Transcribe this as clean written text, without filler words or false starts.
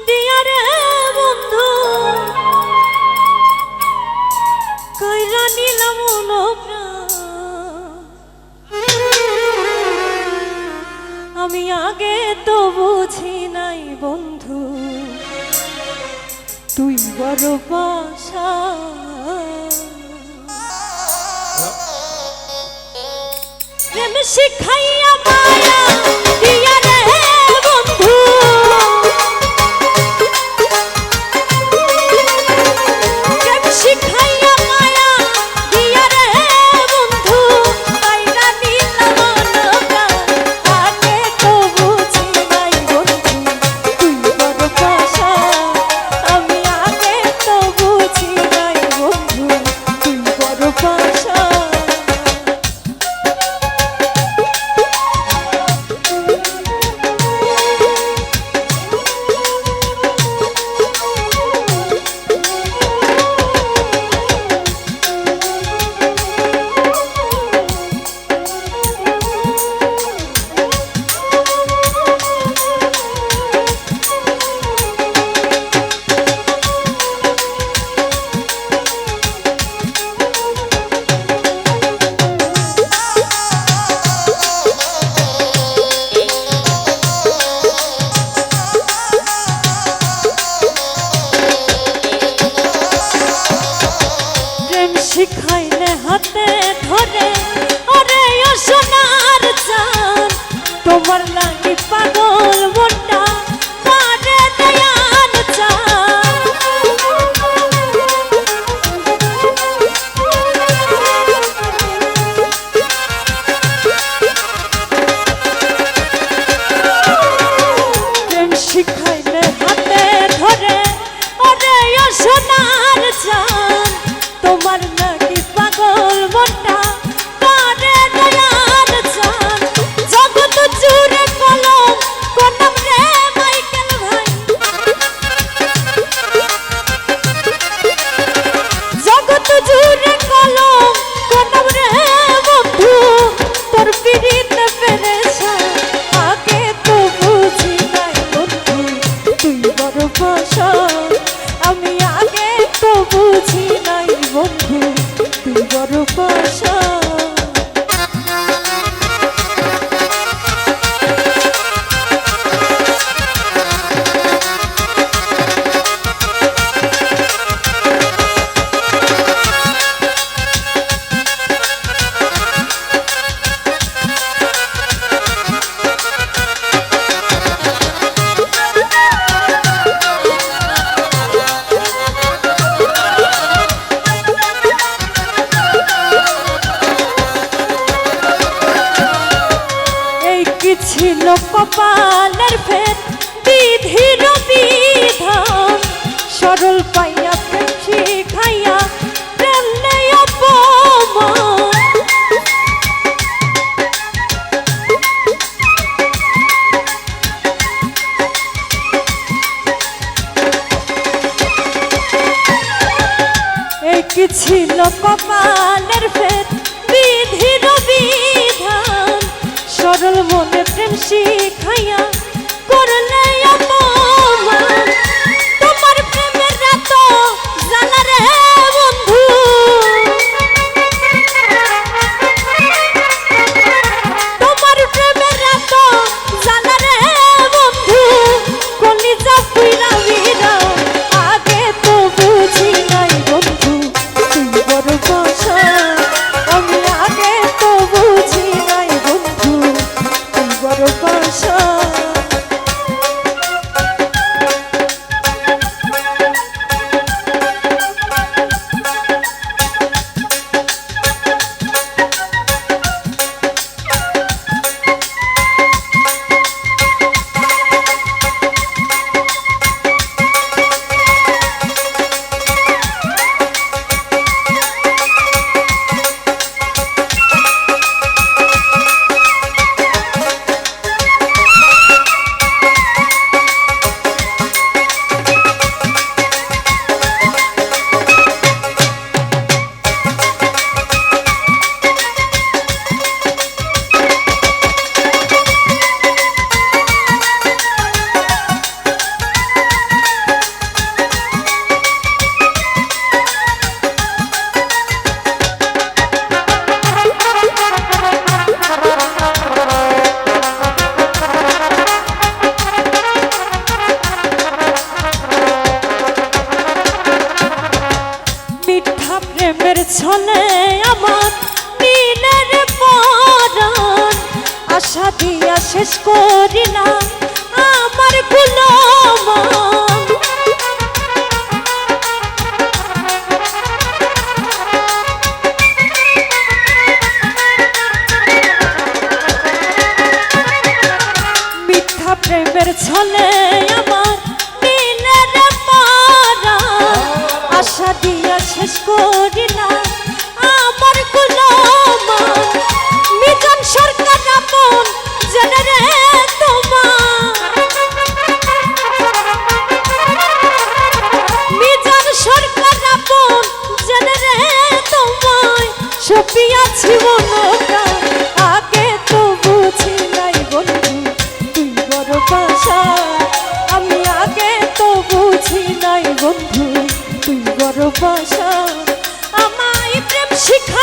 দিয়া রে বন্ধু কইরা নিলাম আমি আগে তো বুঝি নাই বন্ধু তুই বড় বাসা প্রেম শিখাইয়া মায়া দিয়া রে বন্ধু প্রেম শিখাইয়া মায়া দিয়া রে বন্ধু কইরা নিলাম আগে তো বুঝি নাই বন্ধু তুই বড় বাসা আমি আগে তো বুঝি নাই বন্ধু তুই বড় বাসা শিখাইলে হাতে ধরে ওরে ও সোনার চাঁদ তোমার লাগি পাগল মনটা করে দয়াল চাঁদ প্রেম শিখাইলে হাতে ধরে ওরে ও সোনার চাঁদ তোমার লাগি পাগল মনটা করে দয়াল চাঁদ জগৎ জুড়ে কলম কোনাম রে মাইকেল ভাই জগৎ জুড়ে কলম কোনাম রে বন্ধু তোর পিড়িতে পেরেছা আগে তো বুঝি নাই বন্ধু তুই বড় বাসা আমি আগে তো বুঝি নাই বন্ধু তুই বড় বাসা ছিল কপালের ফের বিধির বিধান সরল পাইয়া প্রেম শিখাইয়া প্রেম নেই অপমান এই কি ছিল কপালের ফের বিধির বিধান সরল মনে প্রেম শিখাইয়া করলে অপমান তোমার প্রেমের রাত জানা রে বন্ধু তোমার প্রেমের রাত জানা রে বন্ধু কলিজা পুইরা বিরা আগে তো বুঝি নাই বন্ধু তুই বড় বাসা আমি আগে তো বুঝি নাই বন্ধু বড় বাসা ছলে আমার নীলের পরাণ আশা দিয়া শেষ করিলাম আমার গুলামান মিথ্যা প্রেমের ছলে আমার নীলের পরাণ আশা দিয়া শেষ করিলাম আমার গুলামান মিজান সরকার আপন জেনে রে তোমার মিজান সরকার আপন জেনে রে তোমায় সপিয়াছি মনপ্রাণ আগে তো বুঝি নাই বন্ধু তুই বড় পাশা আমি আগে তো বুঝি নাই বন্ধু তুই বড় পাশা আমায় প্রেম শিখা